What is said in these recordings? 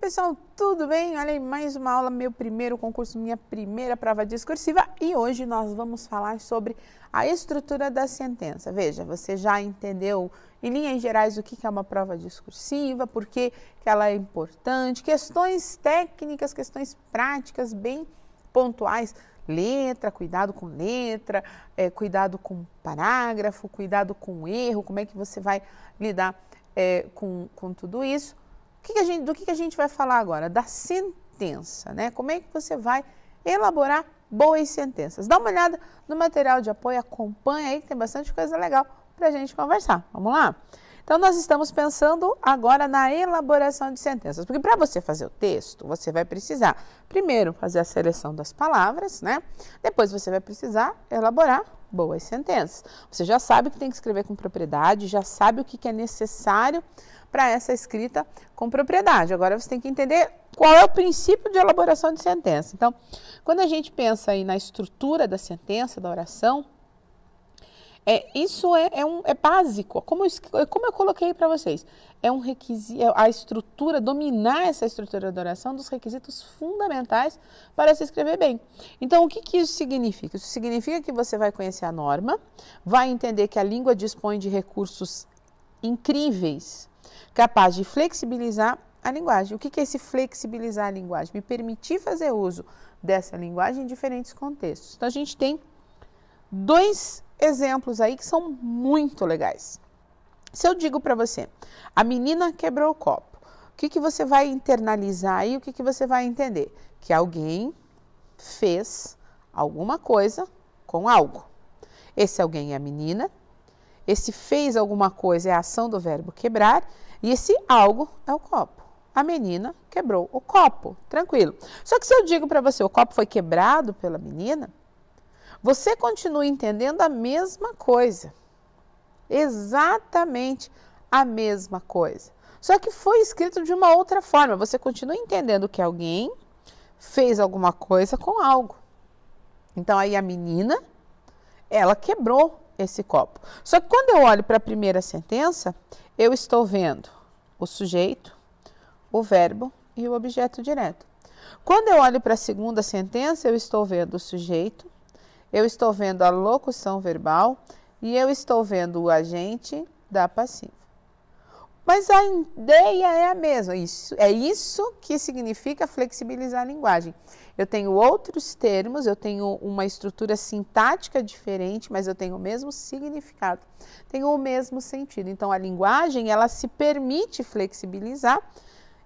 pessoal, tudo bem? Olha aí, mais uma aula, meu primeiro concurso, minha primeira prova discursiva e hoje nós vamos falar sobre a estrutura da sentença. Veja, você já entendeu em linhas gerais o que é uma prova discursiva, por que ela é importante, questões técnicas, questões práticas bem pontuais, letra, cuidado com letra, cuidado com parágrafo, cuidado com erro, como é que você vai lidar com tudo isso. Do que a gente vai falar agora? Da sentença, né? Como é que você vai elaborar boas sentenças? Dá uma olhada no material de apoio, acompanha aí que tem bastante coisa legal para a gente conversar. Vamos lá? Então, nós estamos pensando agora na elaboração de sentenças, porque para você fazer o texto, você vai precisar, primeiro, fazer a seleção das palavras, né? Depois você vai precisar elaborar boas sentenças. Você já sabe que tem que escrever com propriedade, já sabe o que é necessário para essa escrita com propriedade. Agora você tem que entender qual é o princípio de elaboração de sentença. Então, quando a gente pensa aí na estrutura da sentença, da oração, isso é básico. Como eu coloquei para vocês, é um requisito, a estrutura, dominar essa estrutura da oração, dos requisitos fundamentais para se escrever bem. Então, o que isso significa? Isso significa que você vai conhecer a norma, vai entender que a língua dispõe de recursos incríveis, capaz de flexibilizar a linguagem. O que é esse flexibilizar a linguagem? Me permitir fazer uso dessa linguagem em diferentes contextos. Então, a gente tem dois exemplos aí que são muito legais. Se eu digo para você, a menina quebrou o copo, o que você vai internalizar aí? O que você vai entender? Que alguém fez alguma coisa com algo. Esse alguém é a menina, esse fez alguma coisa é a ação do verbo quebrar e esse algo é o copo. A menina quebrou o copo, tranquilo. Só que se eu digo para você, o copo foi quebrado pela menina, você continua entendendo a mesma coisa, exatamente a mesma coisa. Só que foi escrito de uma outra forma, você continua entendendo que alguém fez alguma coisa com algo. Então aí a menina, ela quebrou esse copo. Só que quando eu olho para a primeira sentença, eu estou vendo o sujeito, o verbo e o objeto direto. Quando eu olho para a segunda sentença, eu estou vendo o sujeito, eu estou vendo a locução verbal e eu estou vendo o agente da passiva. Mas a ideia é a mesma. É isso que significa flexibilizar a linguagem. Eu tenho outros termos, eu tenho uma estrutura sintática diferente, mas eu tenho o mesmo significado, tenho o mesmo sentido. Então, a linguagem, ela se permite flexibilizar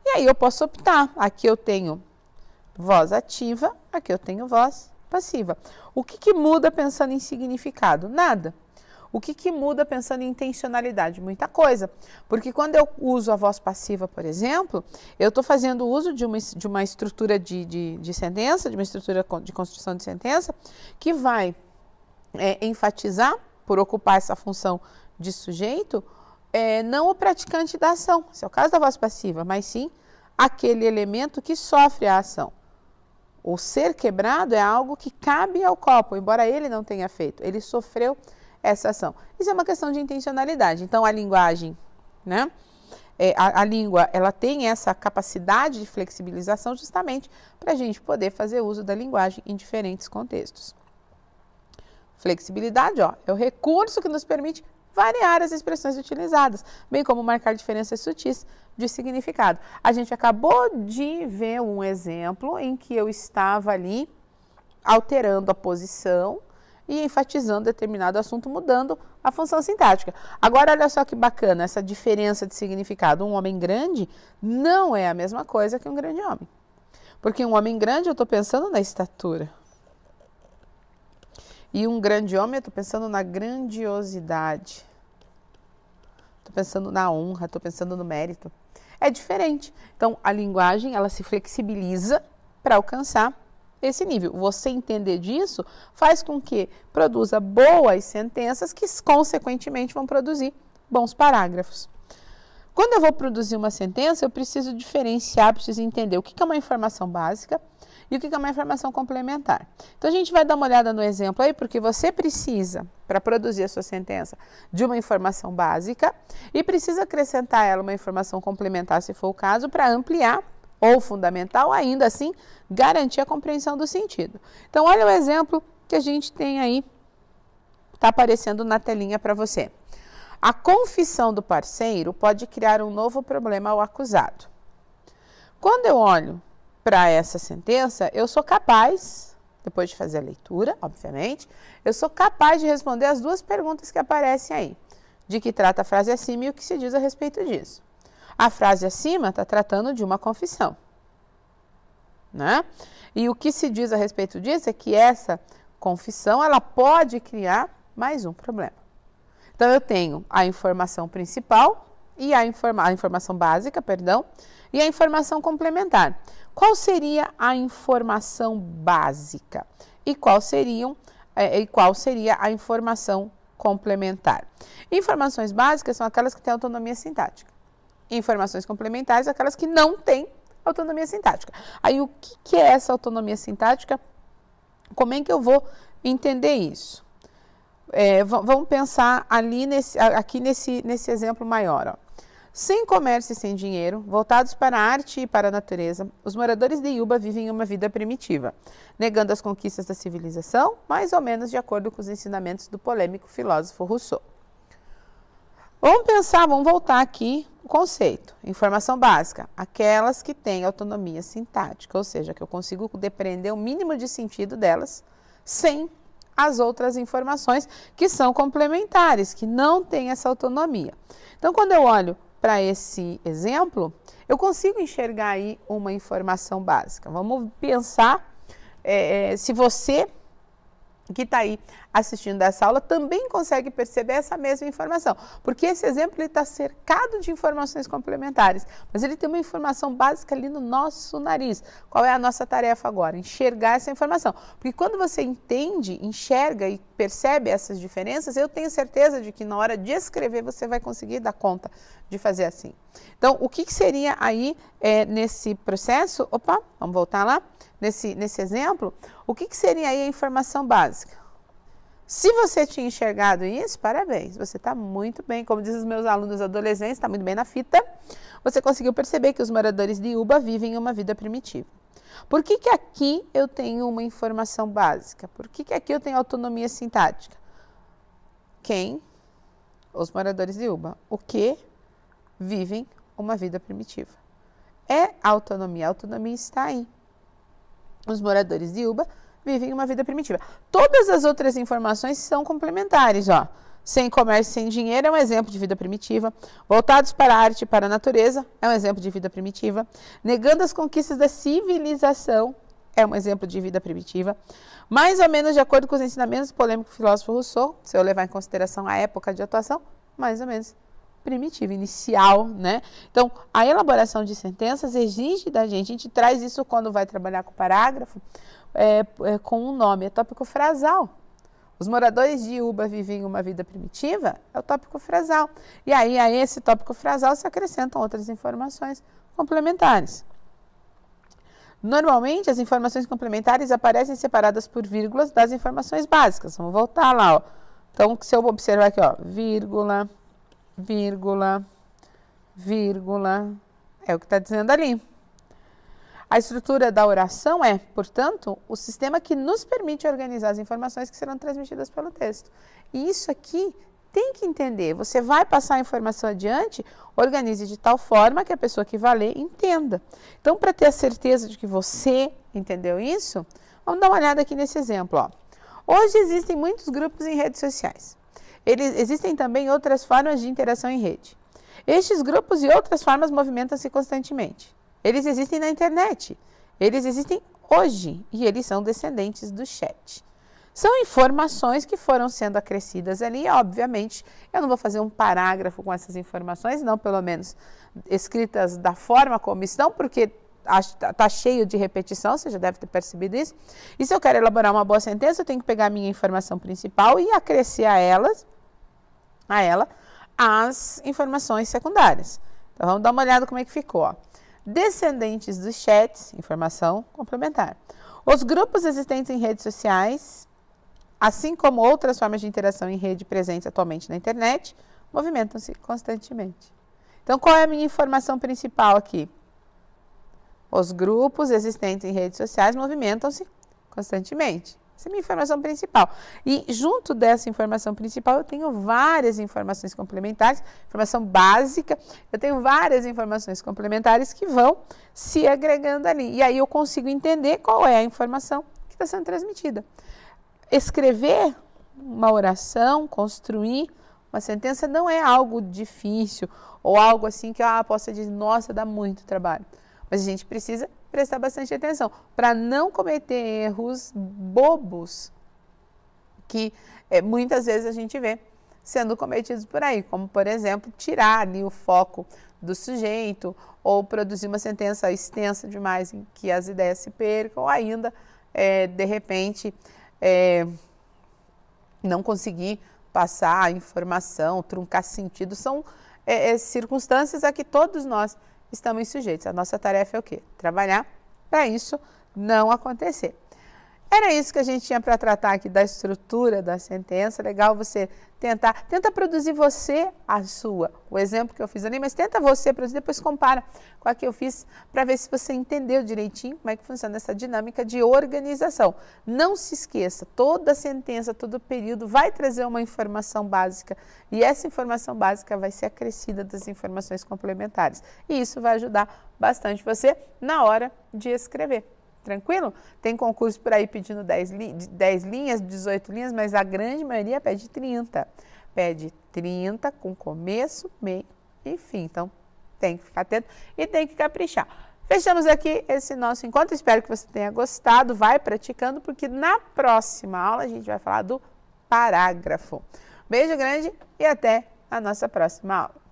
e aí eu posso optar. Aqui eu tenho voz ativa, aqui eu tenho voz passiva. O que muda pensando em significado? Nada. O que muda pensando em intencionalidade? Muita coisa. Porque quando eu uso a voz passiva, por exemplo, eu estou fazendo uso de uma estrutura de sentença, de uma estrutura de construção de sentença, que vai enfatizar, por ocupar essa função de sujeito, não o praticante da ação, esse é o caso da voz passiva, mas sim aquele elemento que sofre a ação. O ser quebrado é algo que cabe ao copo, embora ele não tenha feito, ele sofreu essa ação. Isso é uma questão de intencionalidade. Então, a linguagem, né? A língua, ela tem essa capacidade de flexibilização justamente para a gente poder fazer uso da linguagem em diferentes contextos. Flexibilidade, é o recurso que nos permite variar as expressões utilizadas, bem como marcar diferenças sutis de significado. A gente acabou de ver um exemplo em que eu estava ali alterando a posição e enfatizando determinado assunto, mudando a função sintática. Agora, olha só que bacana, essa diferença de significado. Um homem grande não é a mesma coisa que um grande homem. Porque um homem grande, eu estou pensando na estatura. E um grande homem, eu estou pensando na grandiosidade. Estou pensando na honra, estou pensando no mérito. É diferente. Então, a linguagem, ela se flexibiliza para alcançar esse nível. Você entender disso faz com que produza boas sentenças que, consequentemente, vão produzir bons parágrafos. Quando eu vou produzir uma sentença, eu preciso diferenciar, preciso entender o que é uma informação básica e o que é uma informação complementar. Então, a gente vai dar uma olhada no exemplo aí, porque você precisa, para produzir a sua sentença, de uma informação básica e precisa acrescentar ela uma informação complementar, se for o caso, para ampliar ou fundamental, ainda assim, garantir a compreensão do sentido. Então, olha o exemplo que a gente tem aí, está aparecendo na telinha para você. A confissão do parceiro pode criar um novo problema ao acusado. Quando eu olho para essa sentença, eu sou capaz, depois de fazer a leitura, obviamente, eu sou capaz de responder as duas perguntas que aparecem aí. De que trata a frase acima e o que se diz a respeito disso. A frase acima está tratando de uma confissão, né? E o que se diz a respeito disso é que essa confissão ela pode criar mais um problema. Então, eu tenho a informação principal e a informação básica, perdão, e a informação complementar. Qual seria a informação básica? E qual seria a informação complementar? Informações básicas são aquelas que têm autonomia sintática. Informações complementares, aquelas que não têm autonomia sintática. Aí, o que é essa autonomia sintática? Como é que eu vou entender isso? Vamos pensar aqui nesse exemplo maior. Ó. Sem comércio e sem dinheiro, voltados para a arte e para a natureza, os moradores de Yuba vivem uma vida primitiva, negando as conquistas da civilização, mais ou menos de acordo com os ensinamentos do polêmico filósofo Rousseau. Vamos voltar aqui o conceito. Informação básica, aquelas que têm autonomia sintática, ou seja, que eu consigo depreender o mínimo de sentido delas, sem as outras informações que são complementares, que não têm essa autonomia. Então, quando eu olho para esse exemplo, eu consigo enxergar aí uma informação básica. Vamos pensar se você que está aí assistindo essa aula também consegue perceber essa mesma informação, porque esse exemplo está cercado de informações complementares, mas ele tem uma informação básica ali no nosso nariz. Qual é a nossa tarefa agora? Enxergar essa informação, porque quando você entende, enxerga e percebe essas diferenças, eu tenho certeza de que na hora de escrever você vai conseguir dar conta de fazer assim. Então, o que seria aí nesse processo? Opa, vamos voltar lá. Nesse exemplo, o que seria aí a informação básica? Se você tinha enxergado isso, parabéns, você está muito bem. Como dizem os meus alunos adolescentes, está muito bem na fita. Você conseguiu perceber que os moradores de Yuba vivem uma vida primitiva. Por que aqui eu tenho uma informação básica? Por que aqui eu tenho autonomia sintática? Quem? Os moradores de Yuba. O que? Vivem uma vida primitiva. É autonomia. A autonomia está aí. Os moradores de Yuba vivem uma vida primitiva. Todas as outras informações são complementares, ó. Sem comércio, sem dinheiro é um exemplo de vida primitiva. Voltados para a arte e para a natureza é um exemplo de vida primitiva. Negando as conquistas da civilização é um exemplo de vida primitiva. Mais ou menos de acordo com os ensinamentos do polêmico filósofo Rousseau, se eu levar em consideração a época de atuação, mais ou menos primitiva, inicial, né? Então, a elaboração de sentenças exige da gente, a gente traz isso quando vai trabalhar com parágrafo, com um nome, é tópico frasal. Os moradores de Yuba vivem uma vida primitiva, é o tópico frasal. E aí, a esse tópico frasal se acrescentam outras informações complementares. Normalmente, as informações complementares aparecem separadas por vírgulas das informações básicas. Vamos voltar lá, ó. Então, se eu observar aqui, ó, vírgula, vírgula, vírgula, é o que está dizendo ali. A estrutura da oração é, portanto, o sistema que nos permite organizar as informações que serão transmitidas pelo texto. E isso aqui tem que entender. Você vai passar a informação adiante, organize de tal forma que a pessoa que vai ler entenda. Então, para ter a certeza de que você entendeu isso, vamos dar uma olhada aqui nesse exemplo. Ó. Hoje existem muitos grupos em redes sociais. Existem também outras formas de interação em rede. Estes grupos e outras formas movimentam-se constantemente. Eles existem na internet. Eles existem hoje e eles são descendentes do chat. São informações que foram sendo acrescidas ali, obviamente. Eu não vou fazer um parágrafo com essas informações, não, pelo menos escritas da forma como estão, porque está cheio de repetição, você já deve ter percebido isso. E se eu quero elaborar uma boa sentença, eu tenho que pegar a minha informação principal e acrescer a ela as informações secundárias. Então, vamos dar uma olhada como é que ficou. Ó. Descendentes dos chats, informação complementar. Os grupos existentes em redes sociais, assim como outras formas de interação em rede presentes atualmente na internet, movimentam-se constantemente. Então, qual é a minha informação principal aqui? Os grupos existentes em redes sociais movimentam-se constantemente. Essa é a minha informação principal. E junto dessa informação principal, eu tenho várias informações complementares, informação básica, eu tenho várias informações complementares que vão se agregando ali. E aí eu consigo entender qual é a informação que está sendo transmitida. Escrever uma oração, construir uma sentença não é algo difícil ou algo assim que eu possa dizer, nossa, dá muito trabalho. Mas a gente precisa prestar bastante atenção para não cometer erros bobos que muitas vezes a gente vê sendo cometidos por aí, como, por exemplo, tirar ali o foco do sujeito ou produzir uma sentença extensa demais em que as ideias se percam ou ainda, de repente, não conseguir passar a informação, truncar sentido. São circunstâncias a que todos nós estamos sujeitos. A nossa tarefa é o quê? Trabalhar para isso não acontecer. Era isso que a gente tinha para tratar aqui da estrutura da sentença. Legal você tenta produzir você a sua. O exemplo que eu fiz ali, mas tenta você produzir, depois compara com a que eu fiz para ver se você entendeu direitinho como é que funciona essa dinâmica de organização. Não se esqueça, toda sentença, todo período vai trazer uma informação básica e essa informação básica vai ser acrescida das informações complementares. E isso vai ajudar bastante você na hora de escrever. Tranquilo? Tem concurso por aí pedindo 10 linhas, 18 linhas, mas a grande maioria pede 30. Pede 30 com começo, meio e fim. Então, tem que ficar atento e tem que caprichar. Fechamos aqui esse nosso encontro. Espero que você tenha gostado. Vai praticando, porque na próxima aula a gente vai falar do parágrafo. Beijo grande e até a nossa próxima aula.